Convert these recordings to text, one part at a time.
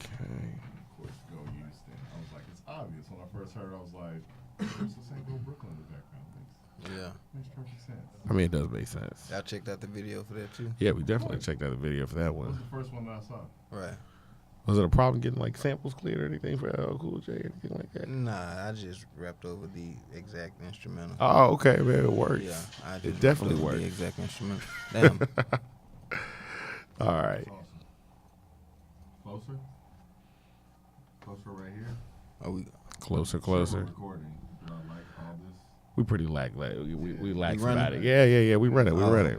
Of course, go Houston. I was like, it's obvious. When I first heard, I was like, there's the same go Brooklyn in the background. Makes perfect sense. I mean, it does make sense. Y'all checked out the video for that too? Yeah, we definitely checked out the video for that That was one. the first one that I saw. Right. Was it a problem getting like samples cleared or anything for LL Cool J or anything like that? Nah, I just rapped over the exact instrumental. Oh, okay, man, it works. Yeah, I just It definitely rapped over works. the exact instrumental. Damn. All right. That's awesome. Closer? Closer right here? Are we? Closer. We're recording. Do I like all this? We pretty lax. We lax running? about it. Yeah. We run it. We Oh. run it.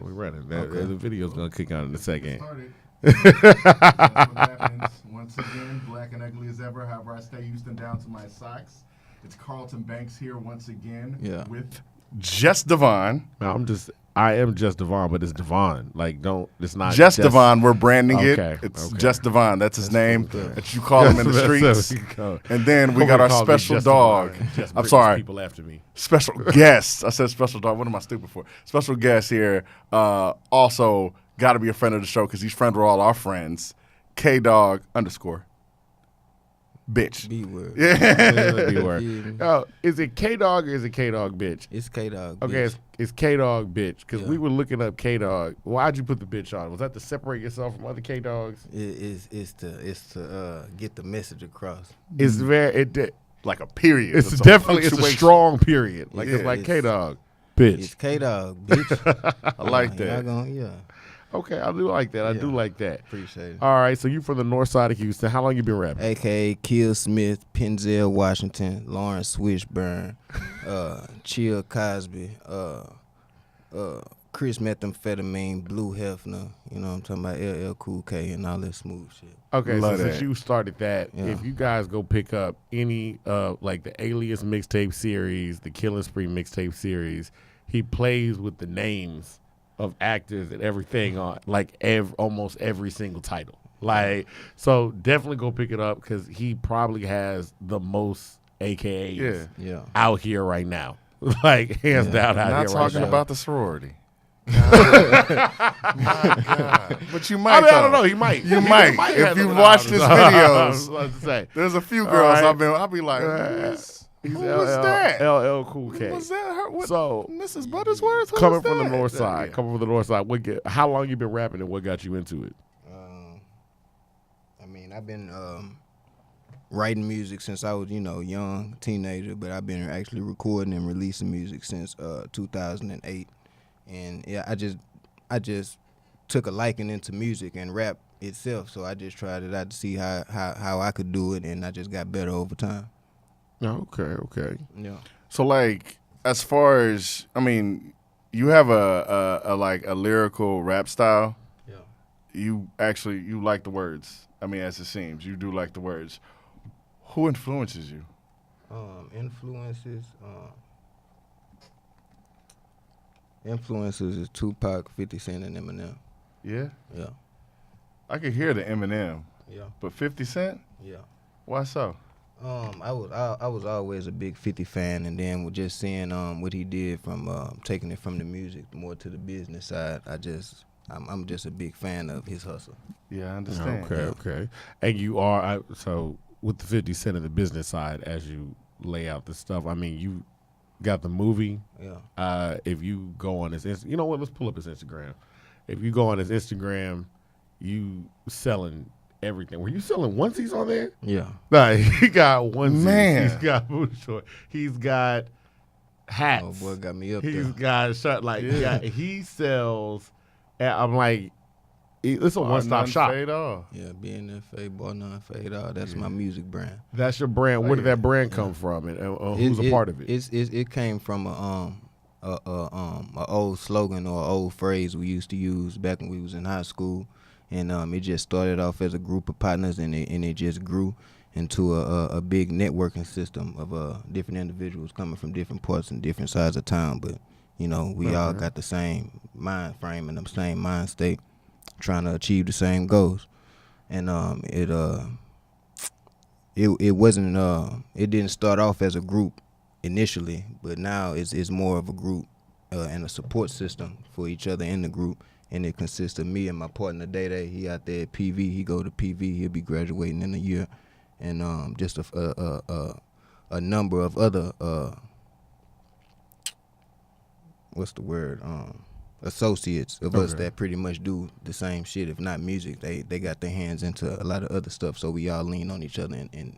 Okay. The video's gonna kick on in a second. Started. That's what happens. Once again, black and ugly as ever. However, I stay Houston down to my socks. It's Carlton Banks here once again. Yeah. With Just Devon. No, I am just Devon, but it's Devon. Like, it's not Just Devon. We're branding Okay, it. It's okay. Just Devon. That's his name. good. That you call him in the streets. And then we got our special dog. I'm sorry. People after me. Special guest. I said special dog. What am I stupid for? Special guest here. Also, got to be a friend of the show because he's friend with all our friends. K Dogg _ bitch. B word. Yeah. B-word. Oh, is it K Dogg or is it K Dogg bitch? It's K Dogg. Okay, it's K Dogg bitch because Yeah. we were looking up K Dogg. Why'd you put the bitch on? Was that to separate yourself from other K Dogs? It's to get the message across. It's very Like a period. It's a definitely a punctuation. strong period. Like Yeah, it's like it's- K Dogg bitch. It's K Dogg, bitch. I like Y'all that. yeah, Okay, I do like that. I do Yeah. like that. appreciate it. All right, so you from the north side of Houston. How long you been rapping? AKA Kill Smith, Penzel Washington, Lawrence Swishburne, Chill Cosby, Chris Methamphetamine, Blue Hefner, you know what I'm talking about, LL Cool K and all that smooth shit. Okay, Love so since that. you started that, Yeah. if you guys go pick up any like the Alias mixtape series, the Killing Spree mixtape series, he plays with the names of actors and everything on like almost every single title. Like, so definitely go pick it up because he probably has the most AKAs Yeah. Yeah. out here right now. Like hands down out Not here talking right now. about the sorority. My God. But you might. I don't though. know. He might. You He might. have If you them watch out. his I was videos. about to say. There's a few All girls right. I'll be like, He's who was that? LL Cool K. Was that her? What, So Mrs. Buttersworth? Who coming was from the that? north Yeah, side, yeah. coming from the north side. How long you been rapping and what got you into it? I mean, I've been writing music since I was, young teenager, but I've been actually recording and releasing music since 2008. And yeah, I just took a liking into music and rap itself, so I just tried it out to see how I could do it, and I just got better over time. Okay. Yeah. So like, as far as you have a lyrical rap style. Yeah. You like the words. I mean, as it seems, you do like the words. Who influences you? Influences is Tupac, 50 Cent, and Eminem. Yeah, Yeah. I could hear the Eminem, Yeah. but 50 Cent. Yeah. Why so? I was always a big 50 fan, and then with just seeing what he did from taking it from the music more to the business side, I'm just a big fan of his hustle. Yeah, I understand. Okay. And you are so with the 50 Cent of the business side as you lay out the stuff. I mean, you got the movie. Yeah. If you go on his you know what? Let's pull up his Instagram. If you go on his Instagram, you selling everything. Were you selling onesies on there? Yeah. Nah, he got onesies. Man. He's got booty short. He's got hats. Oh boy, got me up He's there. got shirt. Like he sells. And I'm like, it's a one-stop shop. Fade off. Yeah, being that fade, boy, none fade out. That's my music brand. That's your brand. Where did that brand come from, and who's a part of it? It came from a old slogan or old phrase we used to use back when we was in high school, and it just started off as a group of partners, and it just grew into a big networking system of different individuals coming from different parts and different sides of town, but we all got the same mind frame and the same mind state, trying to achieve the same goals, and it wasn't it didn't start off as a group initially, but now it's more of a group and a support system for each other in the group, and it consists of me and my partner Day Day. He out there at PV. He go to PV. He'll be graduating in a year, and just a number of other what's the word associates of us that pretty much do the same shit. If not music, they got their hands into a lot of other stuff. So we all lean on each other and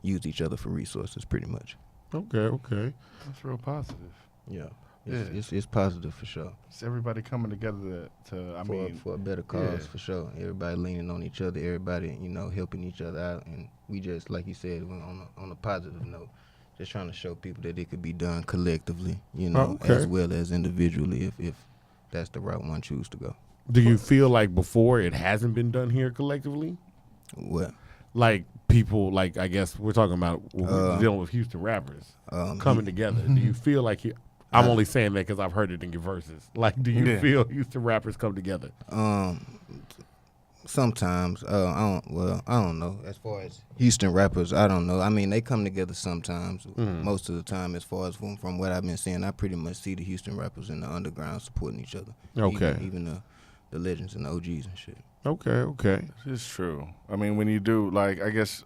use each other for resources, pretty much. Okay. That's real positive. Yeah. It's positive for sure. It's everybody coming together for a better cause, for sure. Everybody leaning on each other, everybody, helping each other out, and we just, like you said, on a positive note, just trying to show people that it could be done collectively, as well as individually if that's the route one choose to go. Do you feel like before it hasn't been done here collectively? What? Like people, like I guess we're talking about dealing with Houston rappers coming together. Do you feel like I'm only saying that because I've heard it in your verses. Like, do you feel Houston rappers come together? Sometimes. I don't know. As far as Houston rappers, I don't know. I mean, they come together sometimes. Most of the time, as far as from what I've been seeing, I pretty much see the Houston rappers in the underground supporting each other. Okay. Even the legends and the OGs and shit. Okay. It's true. I mean, when you do, like, I guess,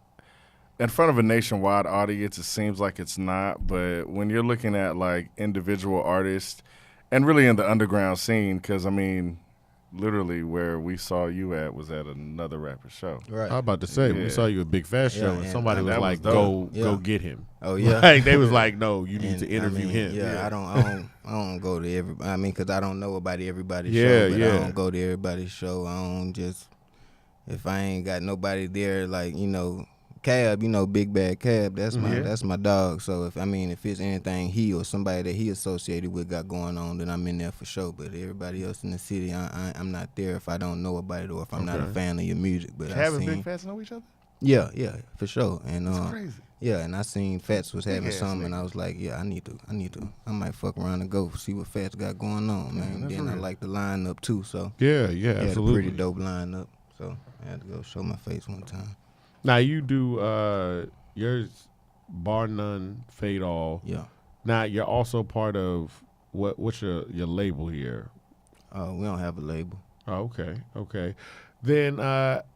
in front of a nationwide audience, it seems like it's not. But when you're looking at, like, individual artists and really in the underground scene, because, I mean, literally where we saw you at was at another rapper show. Right. I was about to say, we saw you at Big Fat Show, and somebody was like, go get him. Oh, yeah. Like, they was like, no, you need to interview him. Yeah, I don't go to everybody. I mean, because I don't know about everybody's show, but I don't go to everybody's show. I don't just, if I ain't got nobody there, like, Cab, Big Bad Cab, that's my dog. So if it's anything he or somebody that he associated with got going on, then I'm in there for sure. But everybody else in the city, I'm not there if I don't know about it or if I'm not a fan of your music. But Cab and Big Fats know each other? Yeah, for sure. And that's crazy. Yeah, and I seen Fats was having something, and I was like, yeah, I need to. I might fuck around and go see what Fats got going on, man. Then I like the lineup too, so yeah, had absolutely. a pretty dope lineup. So I had to go show my face one time. Now you do yours, Bar None, Fade All. Yeah. Now you're also part of what's your label here? We don't have a label. Oh, okay. Then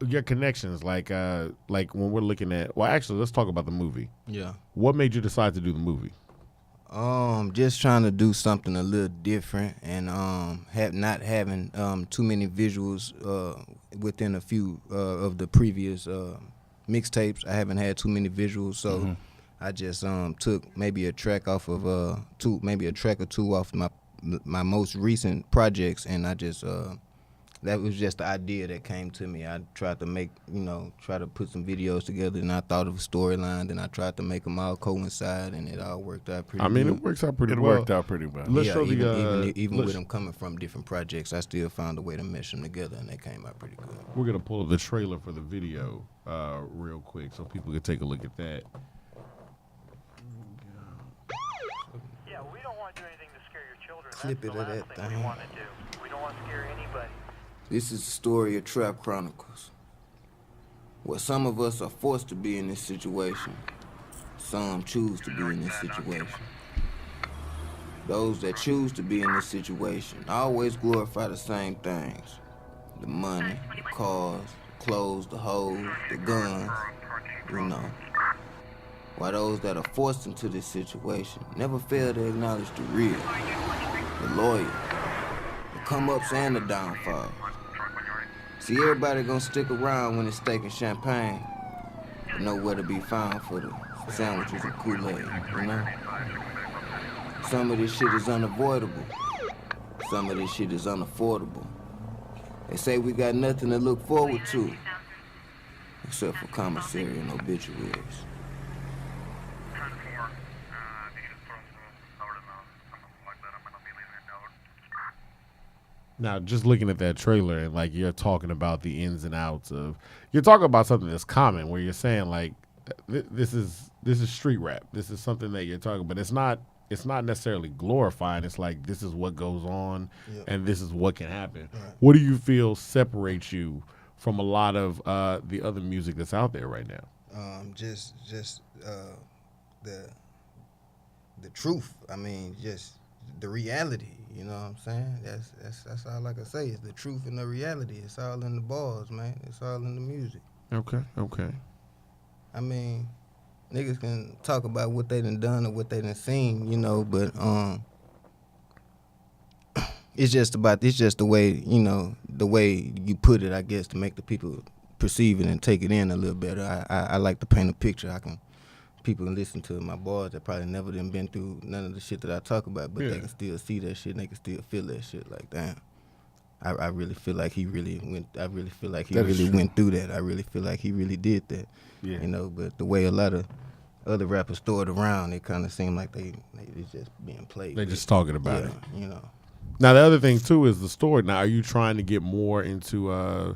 your connections, like when we're looking at, well, actually, let's talk about the movie. Yeah. What made you decide to do the movie? Just trying to do something a little different, and not having too many visuals within a few of the previous mixtapes. I haven't had too many visuals, so I just took maybe a track off of a track or two off my most recent projects, and I just that was just the idea that came to me. I tried to try to put some videos together, and I thought of a storyline, then I tried to make them all coincide, and it all worked out pretty good. It works out pretty well. It worked out pretty well. Let's show even with them coming from different projects, I still found a way to mesh them together, and they came out pretty good. We're going to pull up the trailer for the video real quick so people can take a look at that. Yeah, we don't want to do anything to scare your children. Clip That's it the of last that thing thing. we want to do. We don't want to scare anybody. This is the story of Trap Chronicles, where some of us are forced to be in this situation. Some choose to be in this situation. Those that choose to be in this situation always glorify the same things. The money, the cars, the clothes, the hoes, the guns, While those that are forced into this situation never fail to acknowledge the real, the loyal, the come-ups and the downfalls. See, everybody gonna stick around when it's steak and champagne, but nowhere to be found for the sandwiches and Kool-Aid, Some of this shit is unavoidable. Some of this shit is unaffordable. They say we got nothing to look forward to, except for commissary and obituaries. Now, just looking at that trailer and like you're talking about the ins and outs of, you're talking about something that's common where you're saying like, this is street rap. This is something that you're talking, but it's not necessarily glorifying. It's like this is what goes on, and this is what can happen. Right. What do you feel separates you from a lot of the other music that's out there right now? Just the truth. I mean, just the reality. You know what I'm saying? That's all I can say. It's the truth and the reality. It's all in the bars, man. It's all in the music. Okay. I mean, niggas can talk about what they done or what they done seen, you know, but it's just the way, you know, the way you put it, I guess, to make the people perceive it and take it in a little better. I like to paint a picture. People can listen to my bars that probably never done been through none of the shit that I talk about, but they can still see that shit and they can still feel that shit. Like, damn, I really feel like he really went. I really feel like he really went through that. I really feel like he really did that. Yeah. You know, but the way a lot of other rappers throw it around, it kind of seem like they just being played. They with. just talking about it. You know. Now the other thing too is the story. Now, are you trying to get more into?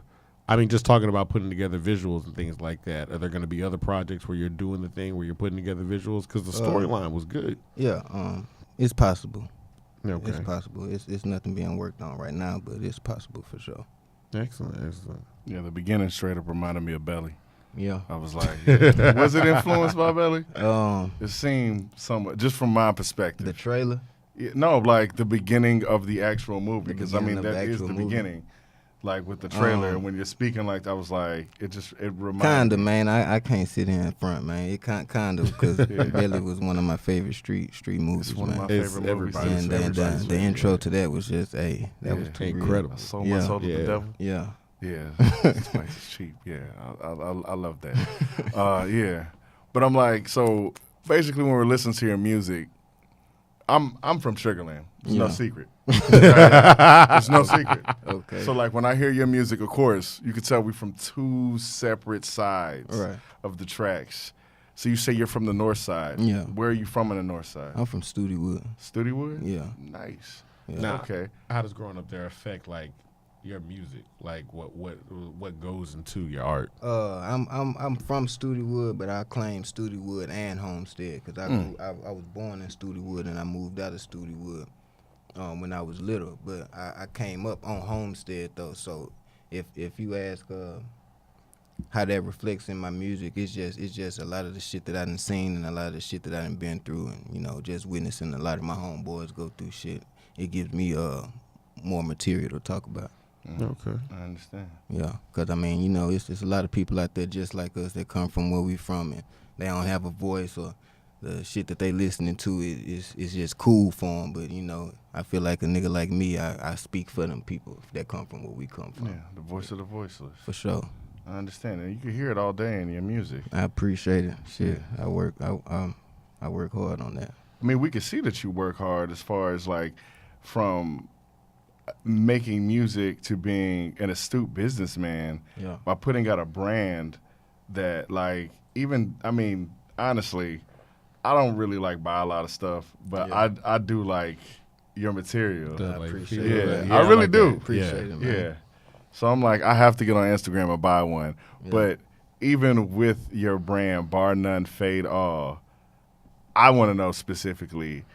I mean, just talking about putting together visuals and things like that. Are there going to be other projects where you're doing the thing where you're putting together visuals? Because the storyline was good. Yeah, it's possible. Okay. It's possible. It's nothing being worked on right now, but it's possible for sure. Excellent. Yeah, the beginning straight up reminded me of Belly. Yeah. I was like, was it influenced by Belly? It seemed somewhat, just from my perspective. The trailer. Yeah, no, like the beginning of the actual movie, because I mean beginning of that the is the actual movie. beginning. Like with the trailer, and when you're speaking, like I was like, it reminded Kinda, me. man. I can't sit here in front, man. It kinda because Belly was one of my favorite street movies, It's one man. of my favorite movies. And the intro to that was just, that was too incredible. I sold my soul to the devil. Yeah. Yeah, spice is cheap. Yeah, I love that. Yeah, but I'm like, so basically, when we're listening to your music, I'm from Sugarland. It's no secret. It's no secret. Okay. So like when I hear your music, of course, you can tell we're from two separate sides of the tracks. So you say you're from the north side. Yeah. Where are you from on the north side? I'm from Studewood. Studewood? Yeah. Nice. Yeah. Now, Okay. how does growing up there affect like your music? Like what goes into your art? I'm from Studewood, but I claim Studewood and Homestead because I was born in Studewood and I moved out of Studewood when I was little. But I came up on Homestead though, so if you ask how that reflects in my music, it's just a lot of the shit that I done seen and a lot of the shit that I done been through, and you know, just witnessing a lot of my homeboys go through shit. It gives me more material to talk about. Okay. I understand. Yeah, because, I mean, you know, it's a lot of people out there just like us that come from where we from, and they don't have a voice, or the shit that they listening to is just cool for them. But, you know, I feel like a nigga like me, I speak for them people that come from where we come from. Yeah, the voice of the voiceless. For sure. I understand. And you can hear it all day in your music. I appreciate it. Shit, I work hard on that. I mean, we can see that you work hard as far as like from making music to being an astute businessman by putting out a brand that like even, I mean, honestly, I don't really like buy a lot of stuff, but I do like your material. I appreciate it. it. I really do. Appreciate it, man. Yeah. So I'm like, I have to get on Instagram and buy one. But even with your brand, Bar None Fade All, I want to know specifically,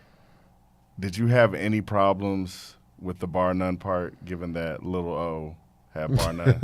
did you have any problems with the bar none part, given that Lil O had bar none?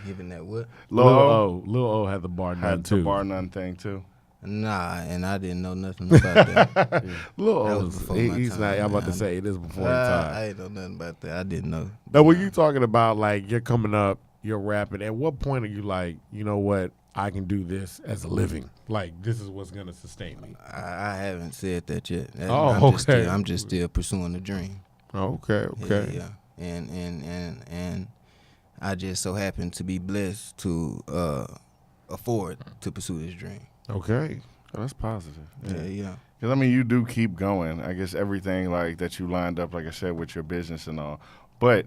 Given that what? Lil O had the bar none had too. the bar none thing too. Nah, and I didn't know nothing about that. Lil O, was before my he's time, not. I'm about man. to say it is before his time. I ain't know nothing about that. I didn't know. Now, when you talking about like you're coming up, you're rapping, at what point are you like, you know what, I can do this as a living? Like, this is what's going to sustain me. I haven't said that yet. Okay. I'm just still pursuing the dream. Okay. Yeah. And I just so happen to be blessed to afford to pursue this dream. Okay. Oh, that's positive. Yeah. Because, I mean, you do keep going. I guess everything like that you lined up, like I said, with your business and all. But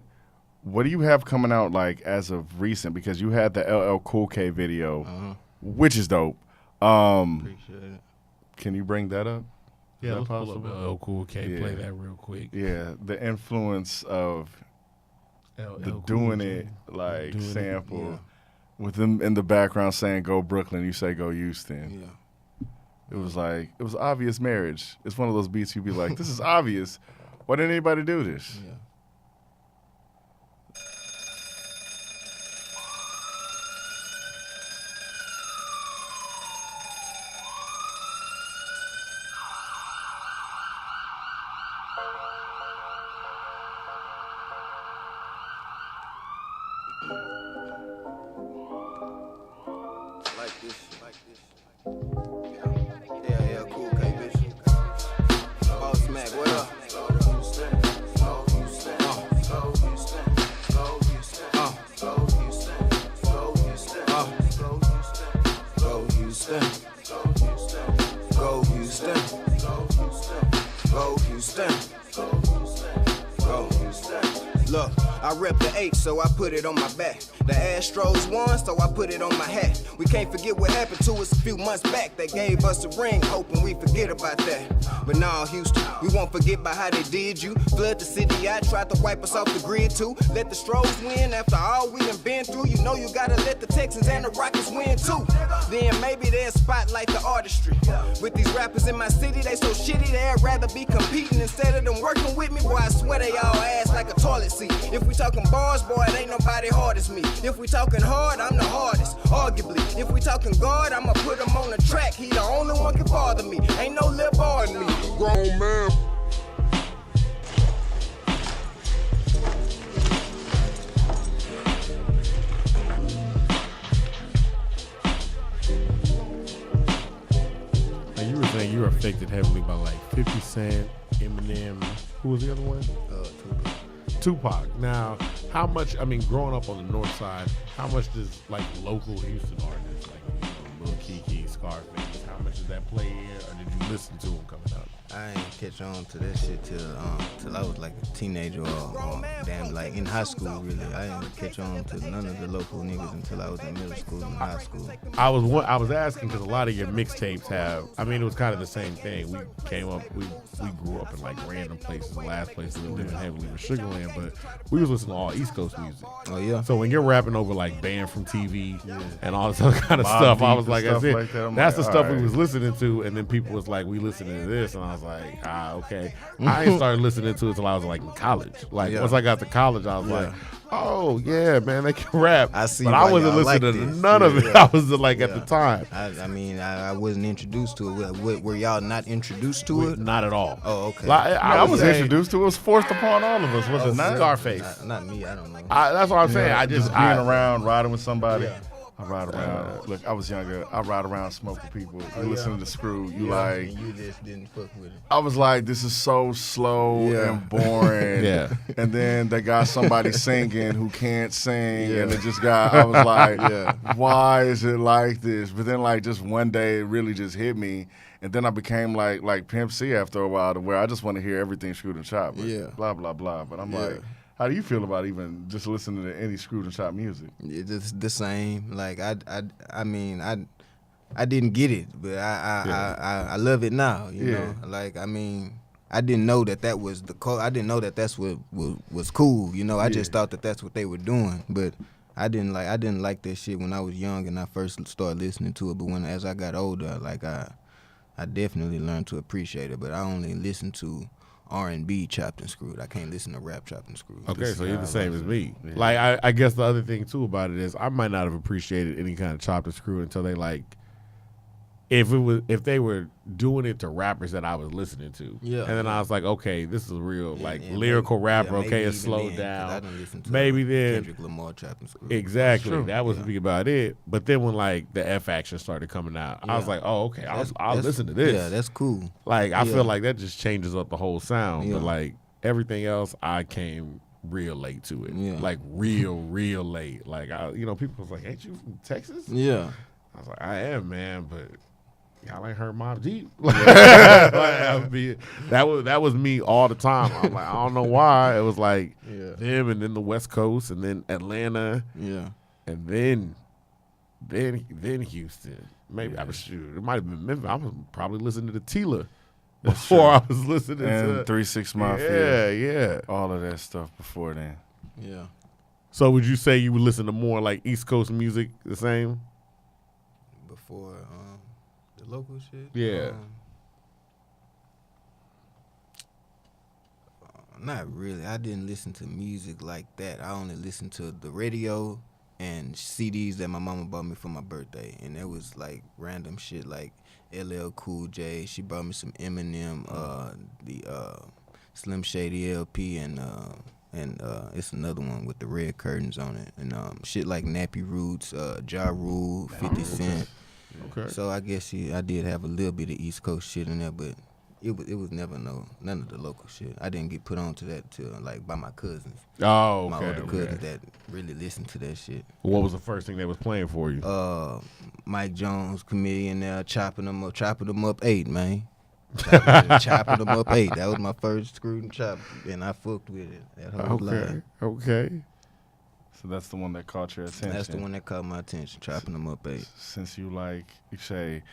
what do you have coming out like as of recent? Because you had the LL Cool K video, which is dope. Appreciate it. Can you bring that up? Yeah, Is let's that pull up possible? LL Cool K. Yeah. Play that real quick. Yeah, the influence of LL the Cool doing J. it like Doing it, sample with them in the background saying "Go Brooklyn," you say "Go Houston." Yeah. It was like it was obvious marriage. It's one of those beats you'd be like, "This is obvious. Why didn't anybody do this?" Yeah. Yeah, cool, K, bitch. Boss Mac, what up? Look, I rep the H, so I put it on my back. The Astros won, so I put it on my hat. We can't forget what happened to us a few months back. They gave us a ring, hoping we forget about that. But nah, Houston, we won't forget about how they did you. Flood the city out, tried to wipe us off the grid too. Let the Stros win after all we done been through. You know you gotta let the Texans and the Rockets win too. Then maybe they'll spotlight the artistry. With these rappers in my city, they so shitty they'd rather be competing instead of them working with me. Boy, I swear they all ass like a toilet seat. If we talking bars, boy, it ain't nobody hard as me. If we talking hard, I'm the hardest, arguably. If we talking guard, I'ma put him on the track. He the only one can bother me. Ain't no lil' bar in me. Grown man. Now you were saying you were affected heavily by like 50 Cent, Eminem. Who was the other one? Tupac. Now, how much, I mean, growing up on the north side, how much does like local Houston artists, like, Lil Keke, Scarface, how much did that play in, or did you listen to them coming up? I ain't catch on to that shit till I was like a teenager or damn like in high school really. I didn't catch on to none of the local niggas until I was in middle school and high school. I was asking because a lot of your mixtapes have, I mean, it was kind of the same thing. We came up, we grew up in like random places. The last place we lived in heavily was Sugarland, but we was listening to all East Coast music. Oh yeah. So when you're rapping over like Banned from TV and all this other kind of stuff, I was like, that's it. Like that. That's like, the stuff right. we was listening to, and then people was like, we listening to this, and I was like, okay. I ain't started listening to it until I was like in college. Like once I got to college, I was like, oh yeah, man, they can rap. I see, but I wasn't listening to none of it. I was like at the time. I mean, I wasn't introduced to it. Were y'all not introduced to it? Not at all. Oh, okay. Like, I was introduced to it. It was forced upon all of us, was it not? Scarface. Not me. I don't know. That's what I'm saying. I just just being I, around, riding with somebody. I ride around. Look, I was younger. I ride around smoking people. You listening to Screw. You like. And you just didn't fuck with it. I was like, this is so slow and boring. And then they got somebody singing who can't sing, and it just got. I was like, why is it like this? But then like just one day, it really just hit me, and then I became like Pimp C after a while, to where I just want to hear everything Screwed and Chopped. Blah blah blah. But I'm like. How do you feel about even just listening to any Screwed and Chopped music? It's the same. Like I mean I didn't get it, but I love it now. You know, like I mean I didn't know that was I didn't know that that's what was cool. You know, I just thought that that's what they were doing, but I didn't like that shit when I was young and I first started listening to it. But as I got older, like I definitely learned to appreciate it. But I only listened to R&B Chopped and Screwed. I can't listen to rap Chopped and Screwed. Okay, so you're the same as me. Like I guess the other thing too about it is I might not have appreciated any kind of Chopped and Screwed until they like if they were doing it to rappers that I was listening to. And then I was like, okay, this is a real lyrical rapper. Okay, it's slowed down. I don't listen to maybe then Kendrick Lamar Chopped and Screwed. Exactly. That was be about it. But then when like the F action started coming out, I was like, oh, okay, I'll listen to this. Yeah, that's cool. Like I feel like that just changes up the whole sound. But like everything else, I came real late to it. Like real late. Like people was like, ain't you from Texas? Yeah. I was like, I am, man, but y'all ain't heard Mobb Deep. That was me all the time. I'm like, I don't know why. It was like them, and then the West Coast, and then Atlanta, and then Houston. Maybe I was sure it might have been Memphis. I was probably listening to Tila before I was listening to 3 6 Mafia. Yeah. All of that stuff before then. Yeah. So would you say you would listen to more like East Coast music the same? Before the local shit? Yeah. Not really. I didn't listen to music like that. I only listened to the radio and CDs that my mama bought me for my birthday. And it was like random shit like LL Cool J. She brought me some Eminem, the Slim Shady LP, and it's another one with the red curtains on it. And shit like Nappy Roots, Ja Rule, 50 Cent. Okay. So I guess I did have a little bit of East Coast shit in there, but it was never none of the local shit. I didn't get put on to that till like by my cousins, Oh, my okay. older cousins Okay. that really listened to that shit. What was the first thing they was playing for you? Mike Jones, comedian there, chopping them up 8, man. Chopping them up 8. That was my first screwed and chopped, and I fucked with it. That whole line. Okay. So that's the one that caught your attention. That's the one that caught my attention. Chopping them up 8. Since you say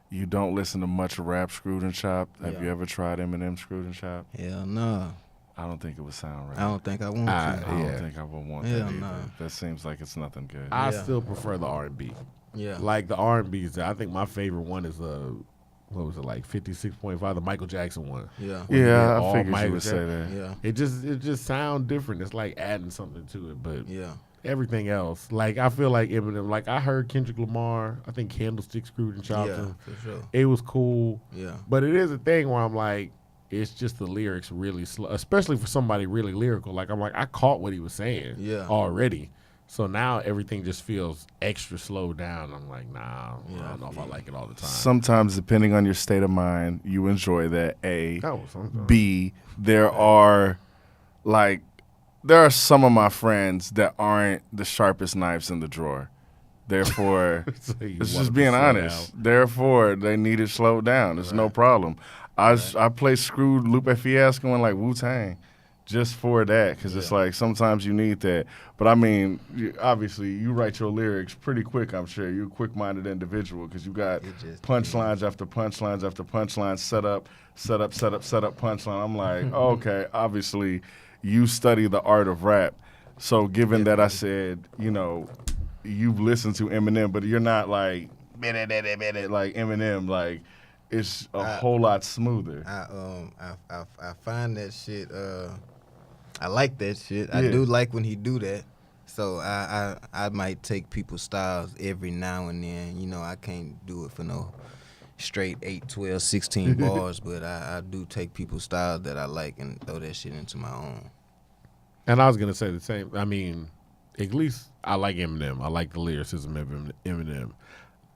you don't listen to much rap screwed and chopped, have you ever tried Eminem screwed and chopped? Hell no. I don't think it would sound right. I don't think I want to. I don't think I would want Hell that either. no. That seems like it's nothing good. I still prefer the R&B. Yeah. Like the R&B's. I think my favorite one is what was it, like 56.5, the Michael Jackson one. Yeah. When he did Yeah, I all figured you Michael would say that. Yeah. It just sounds different. It's like adding something to it, but Yeah. everything else, like I feel like Eminem. Like I heard Kendrick Lamar. I think Candlestick screwed and chopped Yeah, him. for sure. It was cool. Yeah. But it is a thing where I'm like, it's just the lyrics really slow, especially for somebody really lyrical. Like I'm like, I caught what he was saying already. So now everything just feels extra slowed down. I'm like, nah, I don't know if I like it all the time. Sometimes, depending on your state of mind, you enjoy that. Sometimes. B, there are some of my friends that aren't the sharpest knives in the drawer. Therefore, So you it's want just it being to slow honest. down. Therefore, they need it slowed down. There's no problem. I play screwed Lupe Fiasco and like Wu-Tang just for that, because it's like sometimes you need that. But I mean, obviously, you write your lyrics pretty quick, I'm sure. You're a quick-minded individual because you got punchlines after punchlines after punchlines, set up, punchline. I'm like, okay, obviously, you study the art of rap. So given that I said, you've listened to Eminem, but you're not like Eminem, like it's a whole lot smoother. I find that shit. I like that shit. I do like when he do that. So I might take people's styles every now and then. I can't do it for no straight 8, 12, 16 bars, but I do take people's styles that I like and throw that shit into my own. And I was gonna say the same. I mean, at least I like Eminem. I like the lyricism of Eminem.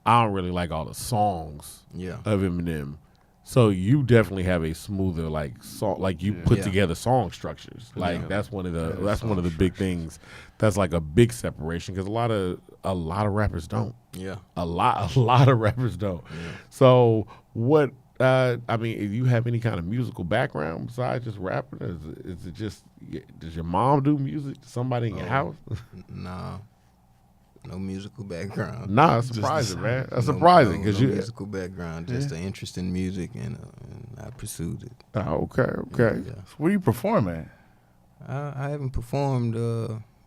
I don't really like all the songs of Eminem. So you definitely have a smoother song, like you put together song structures. Like that's one of the big things. That's like a big separation because a lot of rappers don't. Yeah. A lot of rappers don't. Yeah. So what? I mean, if you have any kind of musical background besides just rapping, is it just does your mom do music? Somebody in your house? Nah. No musical background. Nah, it's surprising, man. That's surprising because no you musical background, just an interest in music, and I pursued it. Oh, okay. Yeah. So where do you perform at? I haven't performed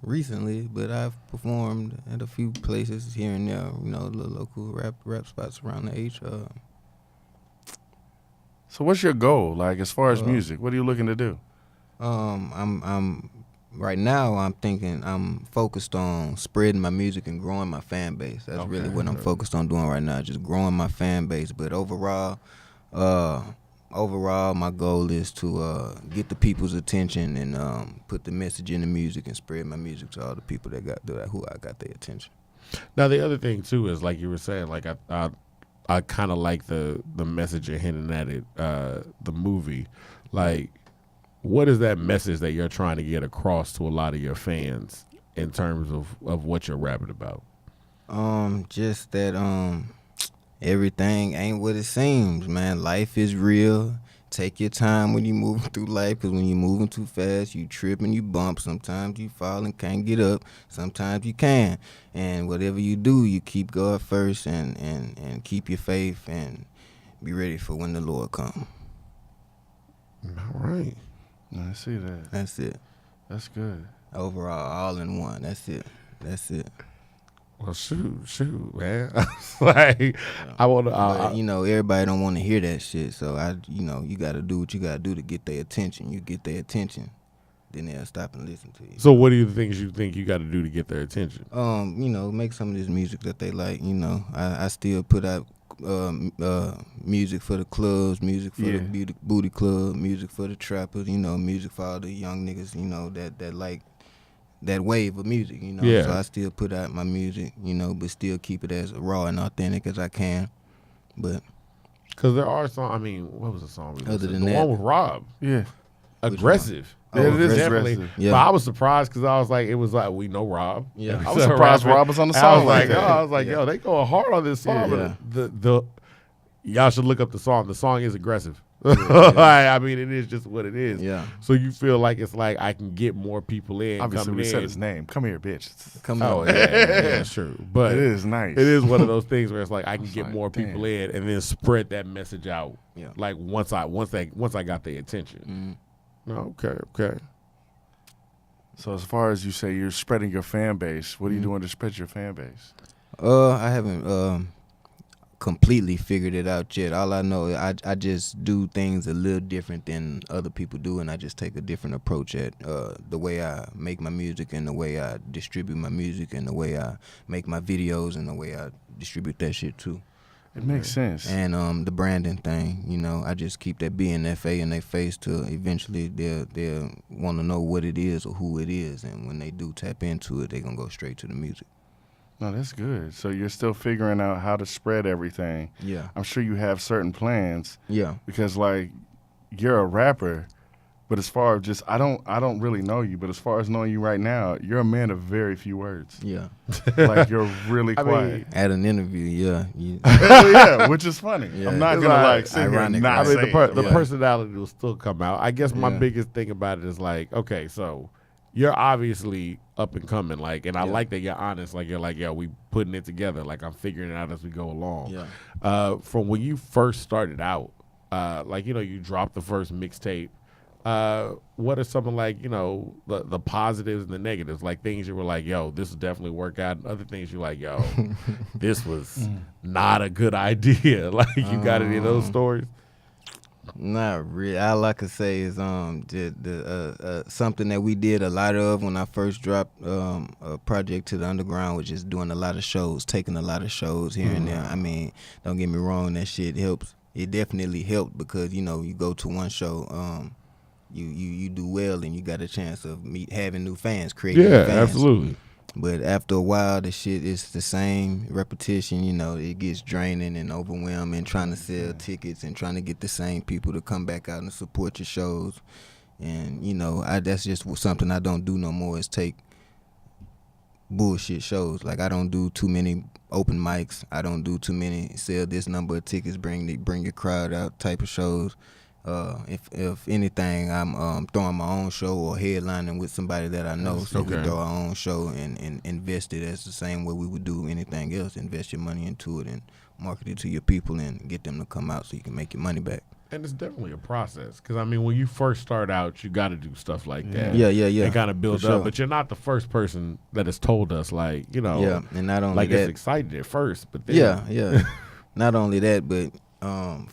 recently, but I've performed at a few places here and there. The local rap spots around the H. So what's your goal? Like as far as music, what are you looking to do? I'm right now. I'm focused on spreading my music and growing my fan base. That's really what I'm focused on doing right now, just growing my fan base. But overall, my goal is to get the people's attention and put the message in the music and spread my music to all the people who I got their attention. Now the other thing too is like you were saying, like I kind of like the message you're hinting at it, the movie, like. What is that message that you're trying to get across to a lot of your fans in terms of what you're rapping about? Just that everything ain't what it seems, man. Life is real. Take your time when you're moving through life, because when you're moving too fast, you trip and you bump. Sometimes you fall and can't get up. Sometimes you can. And whatever you do, you keep God first and keep your faith and be ready for when the Lord comes. All right. I see that. That's it. That's good. Overall, all in one. That's it. Well, shoot, man. Like, I want to. Everybody don't want to hear that shit. So you got to do what you got to do to get their attention. You get their attention, then they'll stop and listen to you. So, what are the things you think you got to do to get their attention? Make some of this music that they like. I still put out music for the clubs, music for the booty club, music for the trappers, music for all the young niggas, that like that wave of music, you know. Yeah. So I still put out my music, you know, but still keep it as raw and authentic as I can. But Because there are songs. I mean, what was the song? We Other listened? than the that- one with Rob, Yeah. aggressive. Oh, Yeah, it is Definitely. aggressive. Yeah. But I was surprised because I was like, it was like we know Rob. Yeah. I was surprised Rob was on the song like that. I was like, Yeah. yo, they going hard on this song. Yeah. But the y'all should look up the song. The song is aggressive. I mean, it is just what it is. Yeah. So you feel like it's like I can get more people in. Obviously, coming we said in. his name. Come here, bitch. Come Oh on. yeah, sure. But It is nice. It is one of those things where it's like I can get like, more damn. people in and then spread that message out. Yeah. Like once I got their attention. Okay. So as far as you say, you're spreading your fan base. What are you doing to spread your fan base? I haven't completely figured it out yet. All I know, I just do things a little different than other people do, and I just take a different approach at the way I make my music and the way I distribute my music and the way I make my videos and the way I distribute that shit too. It makes sense. And the branding thing, you know, I just keep that BNFA in their face till eventually they'll want to know what it is or who it is, and when they do tap into it, they're gonna go straight to the music. No, that's good. So you're still figuring out how to spread everything. Yeah. I'm sure you have certain plans Yeah. because, like, you're a rapper, but as far as just I don't really know you, but as far as knowing you right now, you're a man of very few words. Yeah. Like, you're really I quiet. mean, At an interview, yeah. Yeah, which is funny. Yeah. I'm not It's gonna like like sit here and ironic. not I mean, say the it. personality will still come out. I guess my Yeah. biggest thing about it is like, okay, so you're obviously up and coming, like, and I Yeah. like that you're honest. Like, you're like, yo, we putting it together. Like, I'm figuring it out as we go along. Yeah. From when you first started out, like, you know, you dropped the first mixtape. What are some of, like, you know, the positives and the negatives? Like, things you were like, yo, this will definitely work out. And other things you're like, yo, this was not a good idea. Like, you got any of those stories? Not really. All I could say is the something that we did a lot of when I first dropped a project to the underground was just doing a lot of shows, taking a lot of shows here and there. I mean, don't get me wrong, that shit helps. It definitely helped because, you know, you go to one show, you do well and you got a chance of having new fans, creating new fans. Absolutely. But after a while, the shit is the same repetition. You know, it gets draining and overwhelming. Trying to sell tickets and trying to get the same people to come back out and support your shows, and you know, that's just something I don't do no more. Is take bullshit shows. Like I don't do too many open mics. I don't do too many sell this number of tickets, bring your crowd out type of shows. If anything, I'm throwing my own show or headlining with somebody that I know, so we Okay. throw our own show and invest it as the same way we would do anything else. Invest your money into it and market it to your people and get them to come out so you can make your money back. And it's definitely a process. Because, I mean, when you first start out, you got to do stuff like that. Yeah. And kind of build For up. sure. But you're not the first person that has told us, like, you know. Yeah, and not only like, that, it's exciting at first, but then. yeah. Not only that, but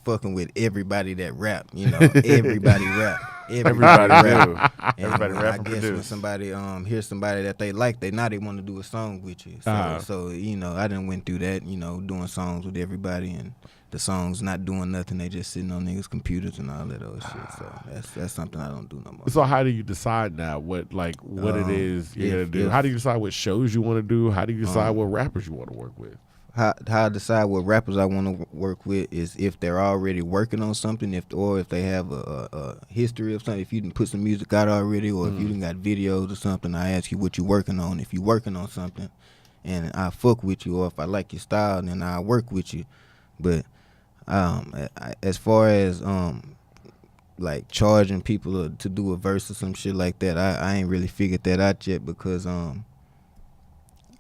fucking with everybody that rap, you know, everybody rap. Everybody rap. do. And Everybody when rap I and guess when produce. somebody hears somebody that they like, they want to do a song with you. So, so you know, I done went through that, you know, doing songs with everybody, and the songs not doing nothing. They just sitting on niggas' computers and all that other shit. So that's something I don't do no more. So how do you decide now what it is you're going to do? How do you decide what shows you want to do? How do you decide what rappers you want to work with? How I decide what rappers I want to work with is if they're already working on something, if they have a history of something. If you done put some music out already, or if you done got videos or something, I ask you what you working on. If you working on something, and I fuck with you, or if I like your style, then I work with you. But as far as like charging people to do a verse or some shit like that, I ain't really figured that out yet because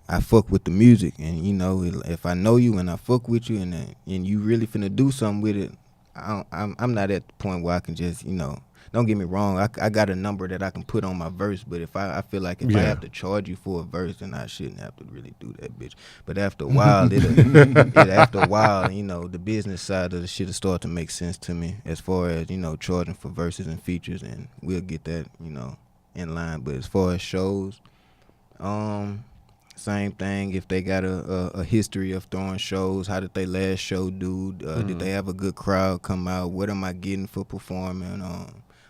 I fuck with the music, and you know, if I know you and I fuck with you, and you really finna do something with it, I'm not at the point where I can just, you know, don't get me wrong, I got a number that I can put on my verse, but if I feel like if I have to charge you for a verse, then I shouldn't have to really do that, bitch. But after a while, after a while, you know, the business side of the shit'll start to make sense to me as far as, you know, charging for verses and features, and we'll get that, you know, in line. But as far as shows, same thing. If they got a history of throwing shows, how did they last show do? Did they have a good crowd come out? What am I getting for performing?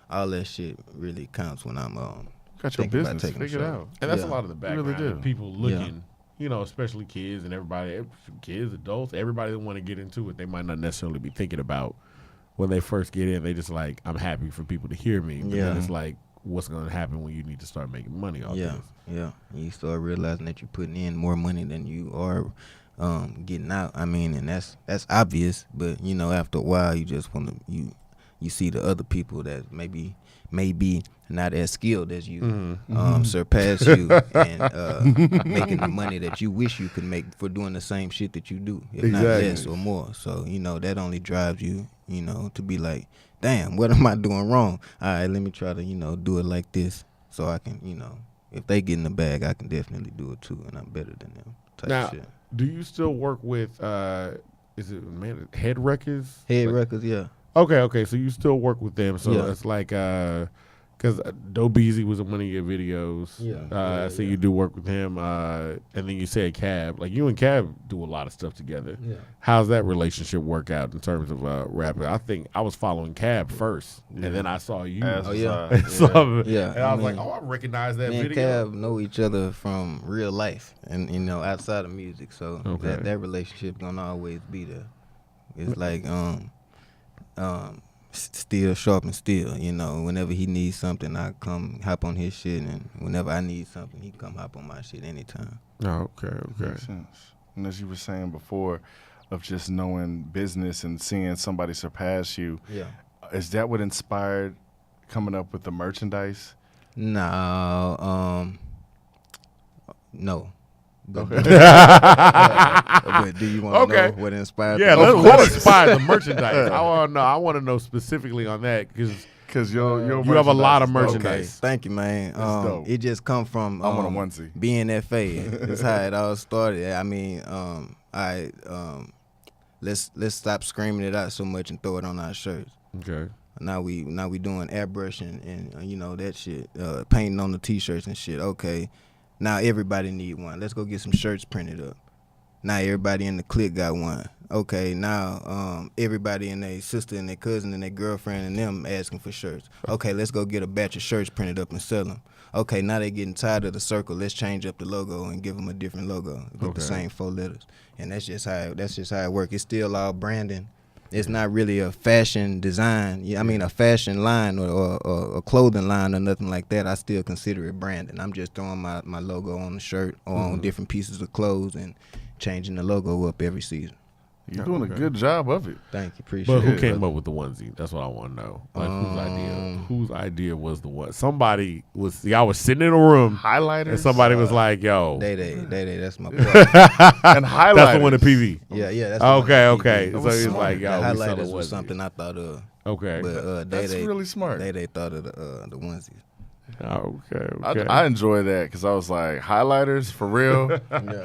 All that shit really counts when I'm Got your thinking about business taking a figured show. out. And that's a Yeah. lot of the You really background. do. People looking, you know, especially kids and everybody, kids, adults, everybody that want to get into it, they might not necessarily be thinking about when they first get in. They just like, I'm happy for people to hear me. But then Yeah. it's like, what's going to happen when you need to start making money off Yeah, this? yeah. You start realizing that you're putting in more money than you are getting out. I mean, and that's obvious. But you know, after a while, you just want to you see the other people that maybe not as skilled as you surpass you and making the money that you wish you could make for doing the same shit that you do, if not Exactly. less or more. So you know that only drives you, you know, to be like, damn, what am I doing wrong? All right, let me try to, you know, do it like this so I can, you know, if they get in the bag, I can definitely do it too, and I'm better than them. Type Now, shit. do you still work with, is it Head Records? Head Like- Records, yeah. Okay, so you still work with them. So Yeah. it's like, because Dope Easy was in one of your videos. Yeah. I see you do work with him. And then you said Cab. Like, you and Cab do a lot of stuff together. Yeah. How's that relationship work out in terms of rapping? I think I was following Cab first, and then I saw you. As Oh, was yeah. I. So, Yeah, and I I was like, mean, oh, I recognize that Me and video. Cab know each other from real life and, you know, outside of music. So Okay. that relationship gonna always be there. It's like steel sharpen steel, you know. Whenever he needs something, I come hop on his shit, and whenever I need something, he come hop on my shit anytime. Oh, okay. Makes sense. And as you were saying before, of just knowing business and seeing somebody surpass you, Yeah. is that what inspired coming up with the merchandise? No, no. But, Okay. but do you want to Okay. know what inspired? Yeah, the what inspired the merchandise? I want to know. I want to know specifically on that because Because your you have a lot of merchandise is dope. Okay, merchandise. thank you, man. dope. It just come from I want a onesie. BNFA. That's how it all started. I mean, let's stop screaming it out so much and throw it on our shirts. Okay. Now we doing airbrushing and you know that shit, painting on the t-shirts and shit. Okay, now everybody need one. Let's go get some shirts printed up. Now everybody in the clique got one. Okay, now everybody and their sister and their cousin and their girlfriend and them asking for shirts. Okay, let's go get a batch of shirts printed up and sell them. Okay, now they getting tired of the circle. Let's change up the logo and give them a different logo with the same 4 letters. And that's just how it works. It's still all branding. It's not really a fashion design. I mean, a fashion line or a clothing line or nothing like that. I still consider it branding. I'm just throwing my logo on the shirt or on different pieces of clothes and changing the logo up every season. You're doing a good job of it. Thank you, appreciate But who it. came up with the onesie? That's what I want to know. Like whose idea was the one? Somebody was. See, I was sitting in a room Highlighters. and somebody was like, "Yo, Day, that's my boy. and highlighters. that's the one in PV." yeah, that's the one Okay, that okay. he So was he's smart. like, did. "Yo, The we sell a highlighters was onesie." something I thought of. Okay. But That's really smart. They thought of the onesies. Okay. I enjoy that because I was like, highlighters for real.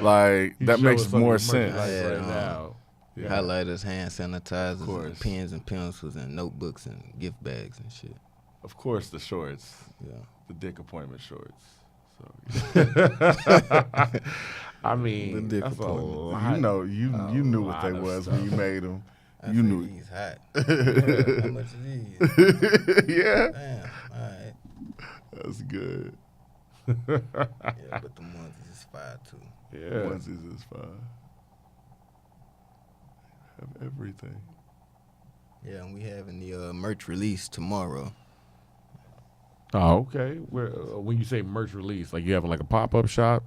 Like You that show makes us some of more your sense. merchandise Yeah, right now. Yeah. Highlighters, hand sanitizers, course. and pens and pencils and notebooks and gift bags and shit. Of course, the shorts, Yeah. the dick appointment shorts. So I mean, dick that's a appointment. lot. you knew what lot they of was when you made them. I You say knew it. these hot. How much are these? Yeah, Damn. All right. that's good. Yeah, but the onesies is fire too. Yeah. Onesies is fine. Have everything. Yeah, and we having the merch release tomorrow. Oh, okay. Where when you say merch release, like you have like a pop up shop?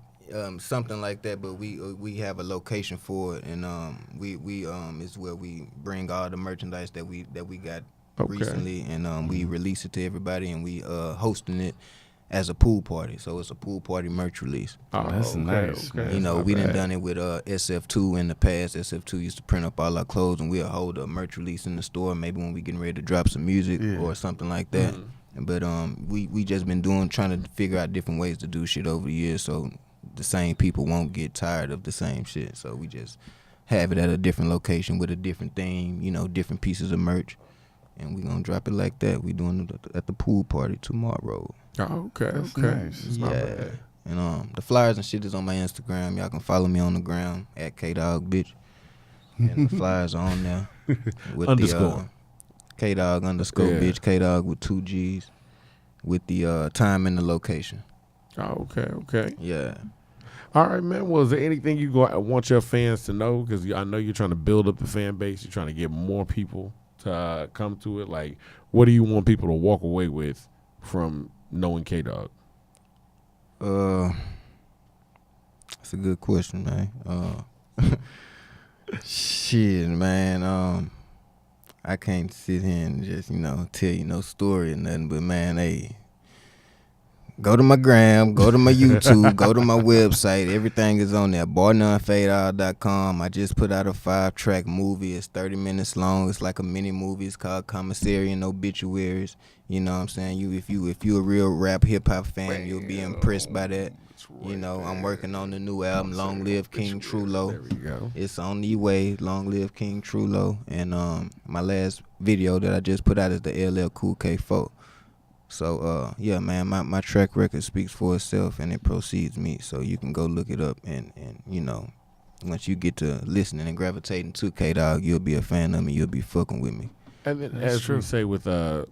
Something like that, but we have a location for it, and we is where we bring all the merchandise that we got Okay. recently, and we release it to everybody, and we hosting it as a pool party. So it's a pool party merch release. Oh, That's nice, man. You know, Not we done bad. done it with SF2 in the past. SF2 used to print up all our clothes, and we'll hold a merch release in the store. Maybe when we getting ready to drop some music or something like that. But we just been trying to figure out different ways to do shit over the years, so the same people won't get tired of the same shit. So we just have it at a different location with a different theme, you know, different pieces of merch, and we gonna drop it like that. We doing it at the pool party tomorrow. Oh, okay. That's okay. nice. It's not Yeah. bad. And the flyers and shit is on my Instagram. Y'all can follow me on the gram at K Dogg bitch. And the flyers are on there with Underscore. the K Dogg _ Yeah. bitch, K Dogg with 2 G's. with the time and the location. Oh, okay. Yeah. All right, man. Well, is there anything you want your fans to know? Because I know you're trying to build up the fan base. You're trying to get more people to come to it. Like, what do you want people to walk away with from knowing K Dogg? That's a good question, man. Shit, man. I can't sit here and just, tell you no story or nothing, but man, hey, go to my gram, go to my YouTube, go to my website. Everything is on there. BarNoneFadeOut.com. I just put out a 5-track movie. It's 30 minutes long. It's like a mini movie. It's called Commissary and Obituaries. You know what I'm saying? If you a real rap hip hop fan, you'll be impressed by that. I'm working on the new album, Long Live King Trulo. There we go. It's on the way, Long Live King Trulo. And my last video that I just put out is the LL Cool K4. So, yeah, man, my track record speaks for itself, and it precedes me. So you can go look it up, and once you get to listening and gravitating to K Dogg, you'll be a fan of me. You'll be fucking with me. And then, as we say with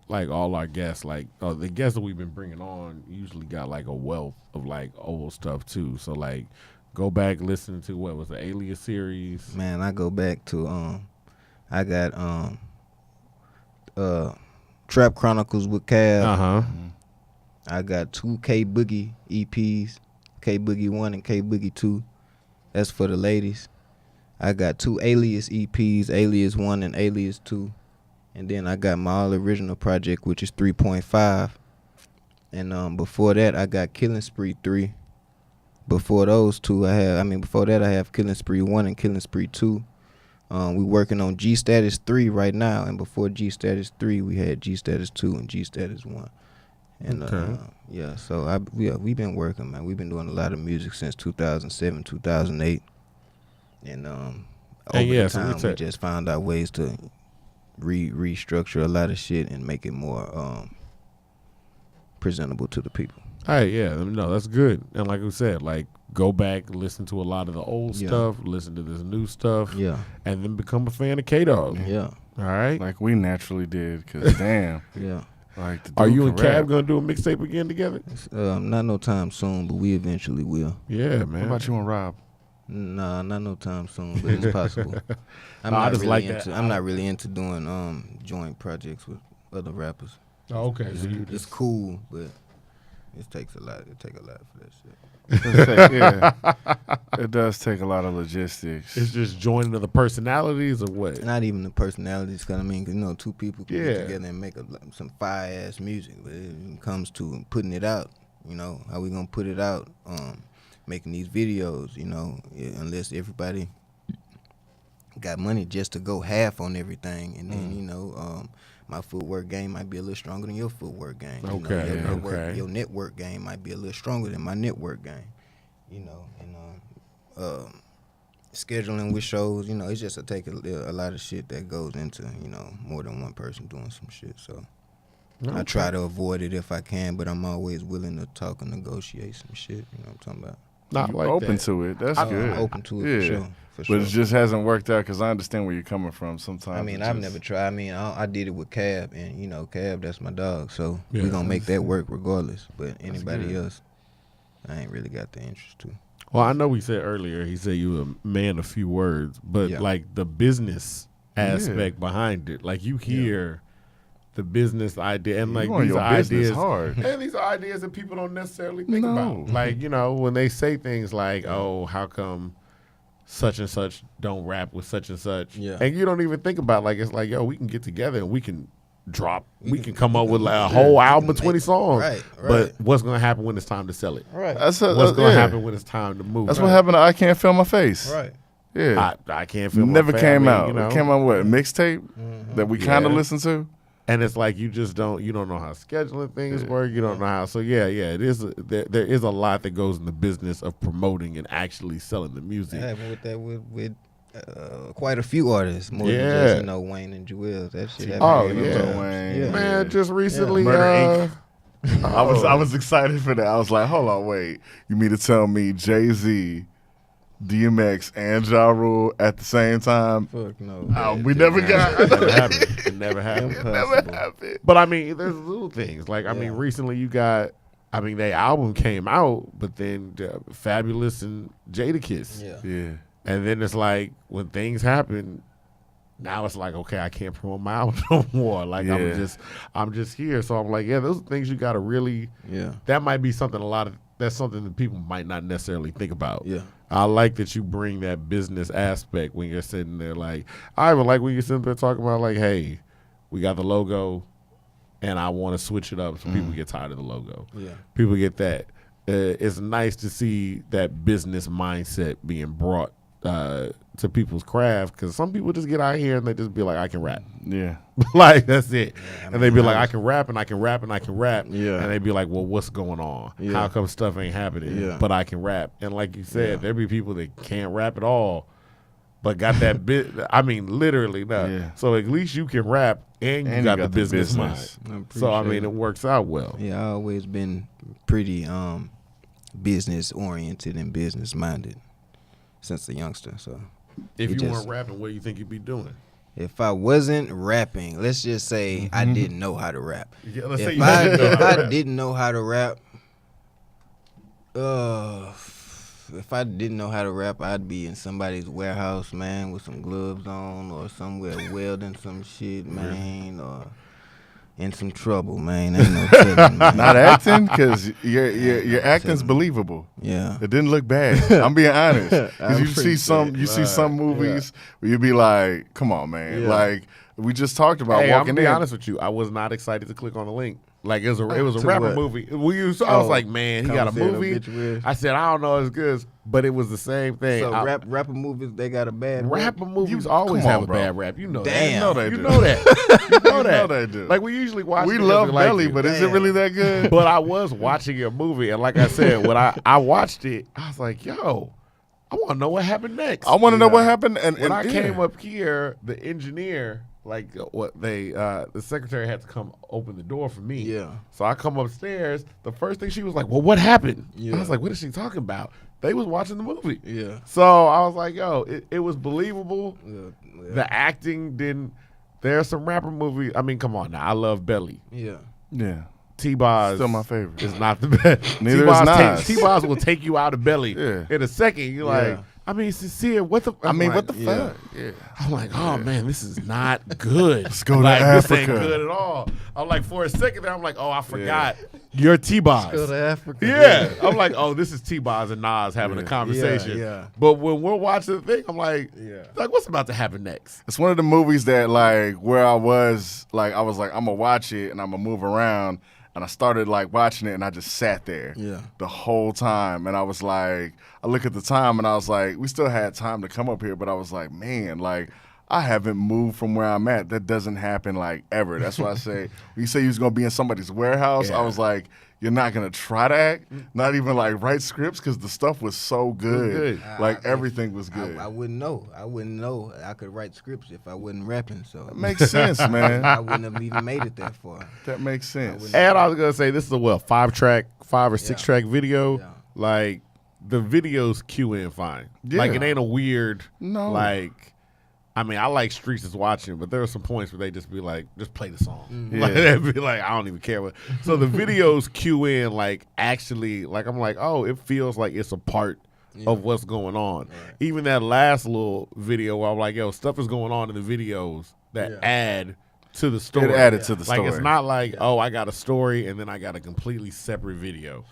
like all our guests, like the guests that we've been bringing on usually got like a wealth of like old stuff too. So like, go back listen to what was the Alias series. Man, I go back to I got Trap Chronicles with Cab. I got 2 K Boogie EPs, K Boogie 1 and K Boogie 2. That's for the ladies. I got 2 Alias EPs, Alias 1 and Alias 2. And then I got my all original project, which is 3.5. And before that, I got Killing Spree 3. Before those two, before that, I have Killing Spree 1 and Killing Spree 2. We working on G Status 3 right now, and before G Status 3, we had G Status 2 and G Status 1. And yeah, so we've been working, man. We've been doing a lot of music since 2007, 2008, and over the time we just found out ways to restructure a lot of shit and make it more presentable to the people. Hey, yeah, no, that's good. And like we said, like, go back, listen to a lot of the old stuff, listen to this new stuff, and then become a fan of K Dogg. Yeah. All right? Like we naturally did, because damn. Yeah. Like, are you and Cab going to do a mixtape again together? Not no time soon, but we eventually will. Yeah, man. What about you and Rob? Nah, not no time soon, but it's possible. I'm not really into doing joint projects with other rappers. Oh, okay. So it's cool, but it takes a lot. It takes a lot for that shit. Yeah, it does take a lot of logistics. It's just joining of the personalities or what? Not even the personalities, cause two people can get together and make some fire ass music. But it comes to putting it out, how we gonna put it out? Making these videos, unless everybody got money just to go half on everything, and then my footwork game might be a little stronger than your footwork game. Your network game might be a little stronger than my network game. And scheduling with shows, it's just a lot of shit that goes into more than one person doing some shit. So I try to avoid it if I can, but I'm always willing to talk and negotiate some shit. You know what I'm talking about? Not like open that. to it. That's good. I'm open to it for sure. But it just hasn't worked out because I understand where you're coming from sometimes. I've never tried. I did it with Cab, and Cab, that's my dog. So we're going to make that work regardless. But anybody else, I ain't really got the interest to. Well, I know we said earlier, he said you were a man of few words, but like the business aspect behind it, like you hear the business idea, and like these are ideas hard. And these are ideas that people don't necessarily think about. Like, when they say things like, oh, how come such and such don't rap with such and such? Yeah. And you don't even think about, like, it's like, yo, we can get together and we can we can come up with like a whole album of 20 songs. Right. But what's going to happen when it's time to sell it? Right. What's going to happen when it's time to move? That's what happened to I Can't Feel My Face. Right. Yeah. I Can't Feel My Face. Never came out. It came out what, a mixtape that we kind of listened to? And it's like you don't know how scheduling things work. You don't know how. So it is. There is a lot that goes in the business of promoting and actually selling the music. With quite a few artists, more than just Wayne and Jewels. That shit. Wayne. Man, just recently. Murder Inc. I was excited for that. I was like, hold on, wait. You mean to tell me Jay-Z DMX and Ja Rule at the same time. Fuck no. We never got. It never happened. It never happened. Never happened. But I mean, there's little things. Like, I mean, recently you got, I mean, their album came out, but then Fabulous and Jadakiss. Yeah. And then it's like, when things happen, now it's like, okay, I can't promote my album no more. Like, I'm just here. So I'm like, yeah, those are things you got to really, that might be something that's something that people might not necessarily think about. Yeah. I like that you bring that business aspect when you're sitting there. Like, I even like when you're sitting there talking about, like, hey, we got the logo, and I want to switch it up so people get tired of the logo. Yeah. People get that. It's nice to see that business mindset being brought to people's craft, because some people just get out here and they just be like, I can rap. Yeah. Like, that's it. And they be like, I can rap and I can rap and I can rap. Yeah. And they be like, well, what's going on? Yeah. How come stuff ain't happening? Yeah. But I can rap. And like you said, there be people that can't rap at all, but got that bit. I mean, literally. Yeah. So at least you can rap and you got the business mind. So, I mean, it works out well. Yeah, I always been pretty business oriented and business minded since a youngster. So If you weren't rapping, what do you think you'd be doing? if I wasn't rapping, let's just say I didn't know how to rap. Yeah, let's say If you I, didn't know if how to I rap. didn't know how to rap, if I didn't know how to rap, I'd be in somebody's warehouse, man, with some gloves on, or somewhere welding some shit, man, or in some trouble, man. Ain't no telling, man. Not acting, because your acting's believable. Yeah. It didn't look bad. I'm being honest. Because I you see some movies where you be like, come on, man. Yeah. Like, we just talked about Hey, I'm walking gonna be in. honest with you. I was not excited to click on the link. Like, it was a To rapper what? movie. I was like, man, he got a movie. Obituary. I said, I don't know as good, but it was the same thing. So rapper movies, they got a bad Rapper rap? movies always come have on, a bro. bad rap. You know Damn. No, that. they You do. know that. You know that. know they do. Like, we usually watch We it love because we like Belly, it. but is it really that good? But I was watching your movie, and like I said, when I watched it, I was like, yo, I want to know what happened next. I want to know what happened. And When I yeah. came up here, the engineer, like the secretary had to come open the door for me. Yeah. So I come upstairs. The first thing she was like, well, what happened? Yeah. I was like, what is she talking about? They was watching the movie. Yeah. So I was like, yo, it was believable. Yeah. The acting didn't. There's some rapper movies. I mean, come on now. I love Belly. Yeah. Yeah. T-Boz Still my favorite. is not the best. Neither is Nas. T-Boz will take you out of Belly Yeah. in a second. You're like, I mean, sincere. What the? I mean, like, what the fuck? Yeah. I'm like, oh man, this is not good. Let's go to like, This ain't Africa. good at all. I'm like, for a second there, I'm like, oh, I forgot. You're T-Boz. Go to Africa. Yeah. I'm like, oh, this is T-Boz and Nas having a conversation. Yeah. But when we're watching the thing, I'm like, what's about to happen next? It's one of the movies that, like, where I was like, I'm going to watch it and I'm going to move around. And I started, like, watching it, and I just sat there the whole time. And I was like, I look at the time, and I was like, we still had time to come up here. But I was like, man, like, I haven't moved from where I'm at. That doesn't happen, like, ever. That's why I say, when you say you was going to be in somebody's warehouse, I was like, you're not going to try to act, not even, like, write scripts, because the stuff was so good. Like, everything was good. I wouldn't know. I wouldn't know I could write scripts if I wasn't rapping. So That makes sense, man. I wouldn't have even made it that far. That makes sense. And I was gonna say this is a 5 or 6 track video. Yeah. Like the videos cue in fine. Like it ain't a weird like. I mean, I like Streets is watching, but there are some points where they just be like, just play the song. Like they'd be like, I don't even care what. So the videos cue in like actually like I'm like, oh, it feels like it's a part of what's going on. Right. Even that last little video where I'm like, yo, stuff is going on in the videos that add to the story. It added to the story. Like it's not like, oh, I got a story and then I got a completely separate video.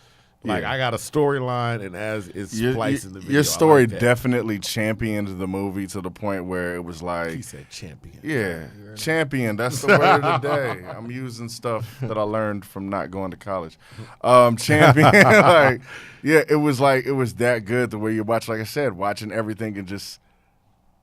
Like I got a storyline, and as it's spliced in the video, your story I like that. definitely championed the movie to the point where it was like, He said champion. yeah, champion. That's the word of the day. I'm using stuff that I learned from not going to college. Champion, like, yeah, it was that good the way you watch. Like I said, watching everything and just.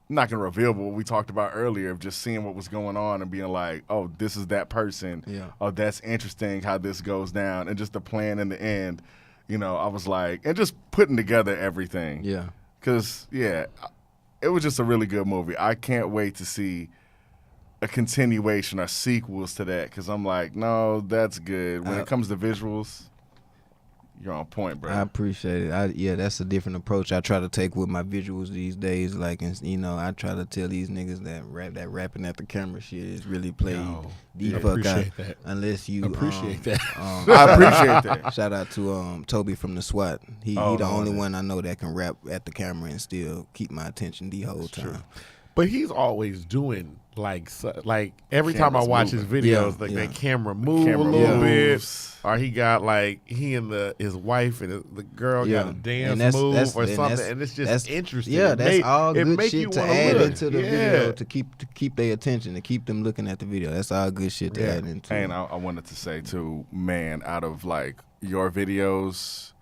I'm not gonna reveal, but what we talked about earlier of just seeing what was going on and being like, oh, this is that person. Yeah. Oh, that's interesting how this goes down, and just the plan in the end. You know, I was like, and just putting together everything. Yeah. Because, it was just a really good movie. I can't wait to see a continuation or sequels to that because I'm like, no, that's good. When it comes to visuals, You're on point, bro. I appreciate it. Yeah, that's a different approach I try to take with my visuals these days. Like, and, you know, I try to tell these niggas that rapping at the camera shit is really played the fuck out. Appreciate that. Unless you Appreciate that. I appreciate that. Shout out to Toby from the SWAT. He the only one I know that can rap at the camera and still keep my attention the whole time. true. But he's always doing like every time I Camera's watch moving. his videos, Yeah, that camera move camera a little moves. bit, or he got like he and his wife and the girl got a dance And move or and something, and it's just interesting. Yeah, It that's make- all it good make you shit to wanna add look. into the video to keep their attention, to keep them looking at the video. That's all good shit to add into. And I wanted to say too, man, out of like your videos,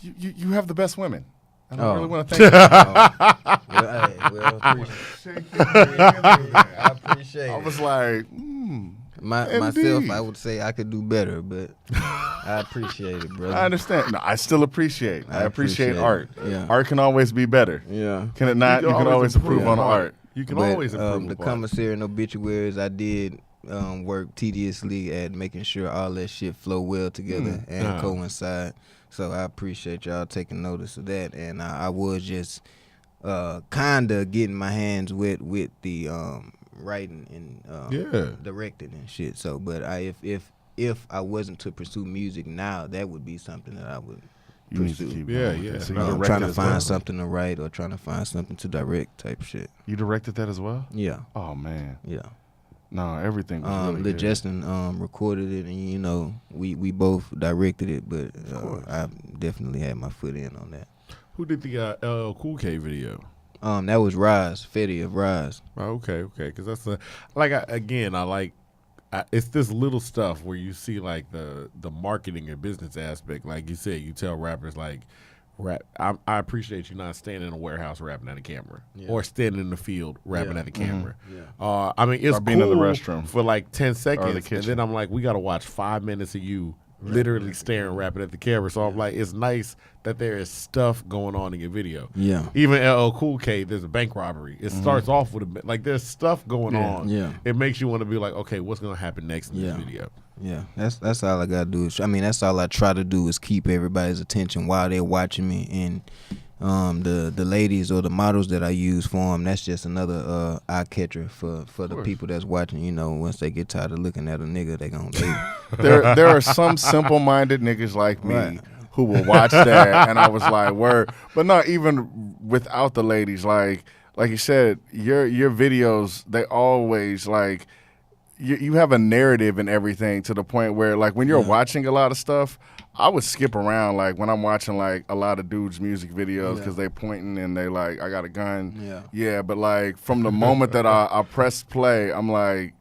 you have the best women. And I really want to thank you. I appreciate I it. was like, Myself, indeed. I would say I could do better, but I appreciate it, brother. I understand. No, I still appreciate. I appreciate appreciate art. it. Yeah. Art can always be better. Yeah. Can it not? You can always improve on the art. You can But, always improve the upon it. commissary and obituaries, I did work tediously at making sure all that shit flow well together and coincide. So I appreciate y'all taking notice of that. And I was just kind of getting my hands wet with the writing and directing and shit. So, but if I wasn't to pursue music now, that would be something that I would You need to pursue. keep Yeah, going. yeah. So you Trying directed to as find well? something to write or trying to find something to direct type shit. You directed that as well? Yeah, Oh man, yeah. no, everything was really Lil good. Justin recorded it, and you know we both directed it, but I definitely had my foot in on that. Who did the LL Cool K video? That was Rise, Fetty of Rise. Oh, okay, because that's it's this little stuff where you see like the marketing and business aspect. Like you said, you tell rappers like, rap. I appreciate you not standing in a warehouse rapping at a camera, or standing in the field rapping at the camera. I mean, it's Or being in the cool restroom. for like 10 seconds, and kitchen. then I'm like, we got to watch 5 minutes of you literally staring rapping at the camera. So I'm like, it's nice that there is stuff going on in your video. Yeah. Even LL Cool K, there's a bank robbery. It starts off with like there's stuff going on. Yeah. It makes you want to be like, okay, what's gonna happen next in this Yeah. video? Yeah, that's all I gotta do. That's all I try to do is keep everybody's attention while they're watching me. And the ladies or the models that I use for them, that's just another eye catcher for the people that's watching. You know, once they get tired of looking at a nigga, they gonna There are some simple-minded niggas like me Right. who will watch that, and I was like, word. But not even without the ladies. Like you said, your videos, they always like. You have a narrative and everything to the point where, like, when you're watching a lot of stuff, I would skip around, like, when I'm watching, like, a lot of dudes' music videos because they pointing and they, like, I got a gun. Yeah, but, like, from the moment that I press play, I'm like,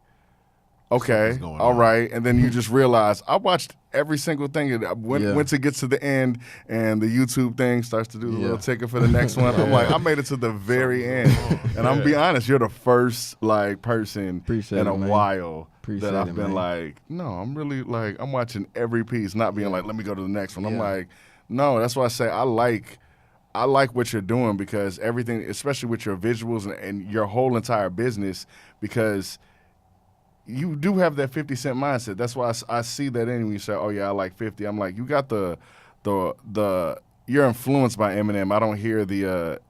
okay, going all on. right. And then you just realize I watched every single thing. Once it gets to the end and the YouTube thing starts to do the little ticker for the next one, I'm like, I made it to the very end. And I'm gonna be honest, you're the first like person Appreciate in it, a man. while Appreciate that I've it, been man. like, no, I'm really like, I'm watching every piece, not being like, let me go to the next one. I'm like, no, that's why I say I like what you're doing because everything, especially with your visuals and your whole entire business, because you do have that 50 Cent mindset. That's why I see that in you. You say, oh, yeah, I like 50. I'm like, you got the you're influenced by Eminem. I don't hear the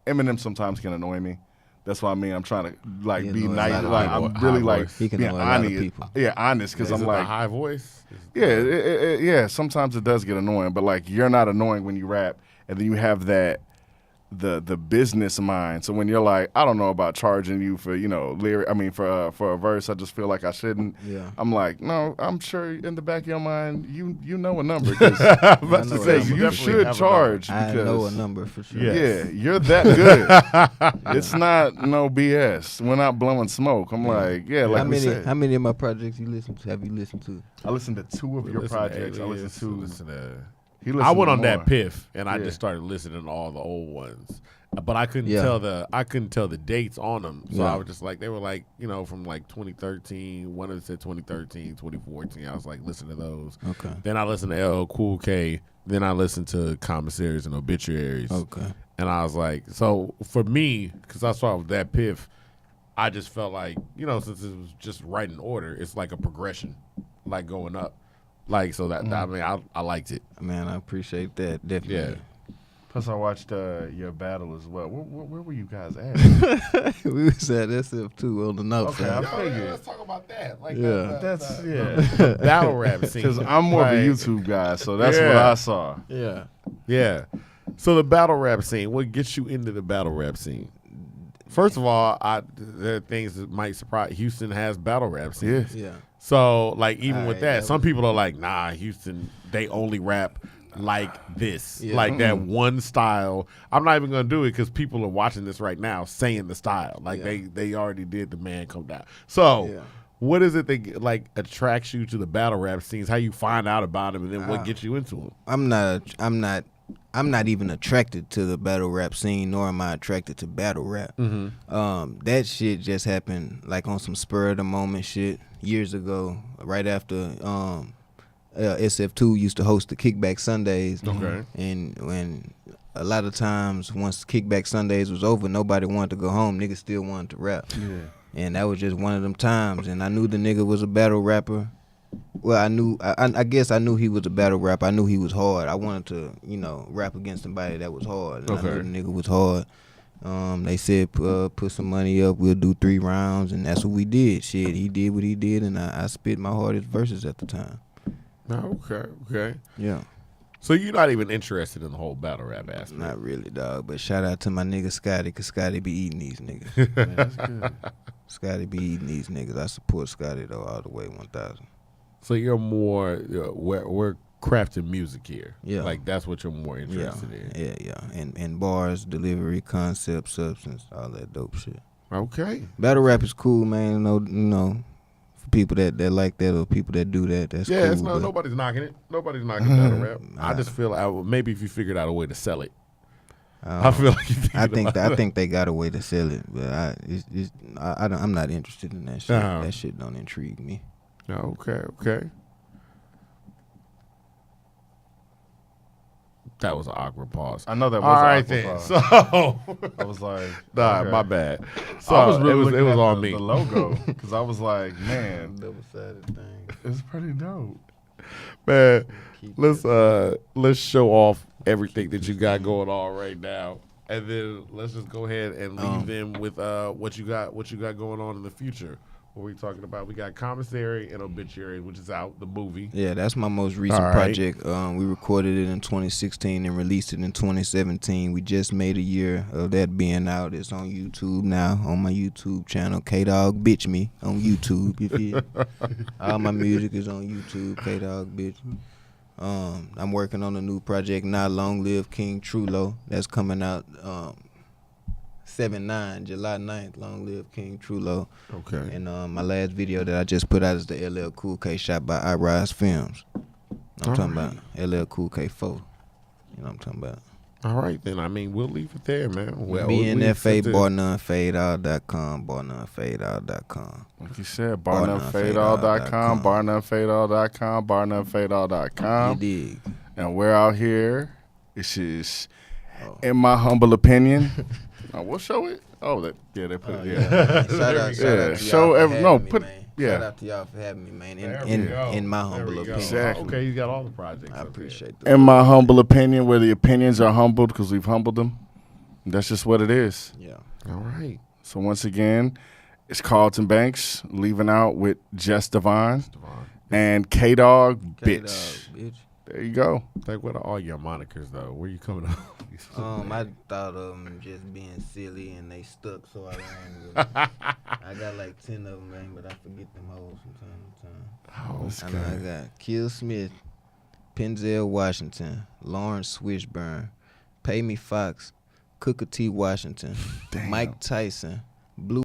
Eminem sometimes can annoy me. That's what I mean. I'm trying to like He be annoys a nice. lot of Like people. I'm really High like voice. He can being annoy a lot of honest. people. Yeah, honest because Is I'm it like, the high voice? yeah. Sometimes it does get annoying, but like you're not annoying when you rap, and then you have that the business mind. So when you're like, I don't know about charging you for for a verse, I just feel like I shouldn't. Yeah. I'm like, no, I'm sure in the back of your mind, you know a number. 'Cause I know to a say number. you Definitely should have a charge I because know a number for sure. yeah, you're that good. It's not no BS. We're not blowing smoke. I'm like, yeah, like we said. How many of my projects have you listened to? I listened to 2 of your Listen to projects. I Alias, listened to. to He I listened went to on more. that piff, and I Yeah. just started listening to all the old ones, but I couldn't Yeah. tell the dates on them. So Yeah. I was just like, they were like, from like 2013. One of them said 2013, 2014. I was like, listen to those. Okay. Then I listened to LL Cool K. Then I listened to commissaries and obituaries. Okay. And I was like, so for me, because I saw with that piff, I just felt like, since it was just right in order, it's like a progression, like going up. Like, so that I mean, I liked it. Man, I appreciate that. Definitely. Plus, I watched your battle as well. Where were you guys at? We was at SF2 on the north Okay, side. I figured. Let's talk about that. Like, Yeah. the battle rap scene. Because I'm more of a Like, YouTube guy, so that's what Yeah. I saw. Yeah. Yeah. So the battle rap scene, what gets you into the battle rap scene? First of all, there are things that might surprise. Houston has battle rap scenes. Yeah. So, like, even with Alright, that, that some was- people are like, nah, Houston, they only rap like this. Yeah. Like that one style. I'm not even going to do it because people are watching this right now saying the style. Like, Yeah. they already did the Man Come Down. So, Yeah. what is it that, like, attracts you to the battle rap scenes? How you find out about them, and then what gets you into them? I'm not even attracted to the battle rap scene, nor am I attracted to battle rap. That shit just happened like on some spur of the moment shit years ago, right after SF2 used to host the Kickback Sundays. Okay. And when a lot of times once Kickback Sundays was over, nobody wanted to go home. Niggas still wanted to rap. Yeah. And that was just one of them times. And I knew the nigga was a battle rapper. Well, I guess I knew he was a battle rapper. I knew he was hard. I wanted to, rap against somebody that was hard. And I Okay. knew the nigga was hard. They said, put some money up, we'll do 3 rounds, and that's what we did. Shit, he did what he did, and I spit my hardest verses at the time. Okay. Yeah. So you're not even interested in the whole battle rap aspect? Not really, dog. But shout out to my nigga Scotty, because Scotty be eating these niggas. Man, that's good. Scotty be eating these niggas. I support Scotty, though, all the way 1,000. So you're more we're crafting music here. Yeah. Like that's what you're more Yeah, interested in. yeah. And bars, delivery, concept, substance, all that dope shit. Okay. Battle rap is cool, man. For people that like that or people that do that, that's Yeah, cool. it's not, but nobody's knocking it. Nobody's knocking battle rap. I just feel maybe if you figured out a way to sell it. I feel like you I think they got a way to sell it, but I'm not interested in that shit. Uh-huh. That shit don't intrigue me. Okay. That was an awkward pause. I know that was All an right awkward then. pause. So I was like, nah, okay. my bad. So I was really it was looking at on the, me. the logo because I was like, man, Double-sided thing. it's pretty dope. Man, let's show off everything that you got going on right now, and then let's just go ahead and leave them with what you got going on in the future. What we talking about? We got Commissary and Obituary, which is out, the movie. Yeah, that's my most recent All right. project. We recorded it in 2016 and released it in 2017. We just made a year of that being out. It's on YouTube now, on my YouTube channel, K Dogg Bitch Me on YouTube. You feel? All my music is on YouTube, K Dogg Bitch Me. I'm working on a new project now, Long Live King Trulo. That's coming out 7/9, July 9th, Long Live King Trulo. Okay. And my last video that I just put out is the LL Cool K shot by I Rise Films. I'm talking about LL Cool K 4. You know what I'm talking about. All right, then. I mean, we'll leave it there, man. Well, BNFA, barnonefadeall.com, barnonefadeall.com. Like you said, barnonefadeall.com, barnonefadeall.com, barnonefadeall.com. You dig? And we're out here. This is, in my humble opinion, we'll show it. Oh, they put it. Yeah. Shout out to Show y'all for every- no, having me, put- man. yeah. Shout out to y'all for having me, man. There we go. In my There humble we go. opinion. Exactly. Okay, you got all the projects. I up appreciate In that. my humble opinion, where the opinions are humbled because we've humbled them. That's just what it is. Yeah. there. All right. So once again, it's Carlton Banks leaving out with Jess Devine Devon. and K Dogg K-Dogg, bitch. bitch. There you go. Like, what are all your monikers, though? Where you coming up? I thought of them just being silly and they stuck, so I ran with them. I got like 10 of them, man, but I forget them hoes from time to time. I got Kill Smith, Penzel Washington, Lawrence Swishburne, Pay Me Fox, Cooker T. Washington, Mike Tyson, Blue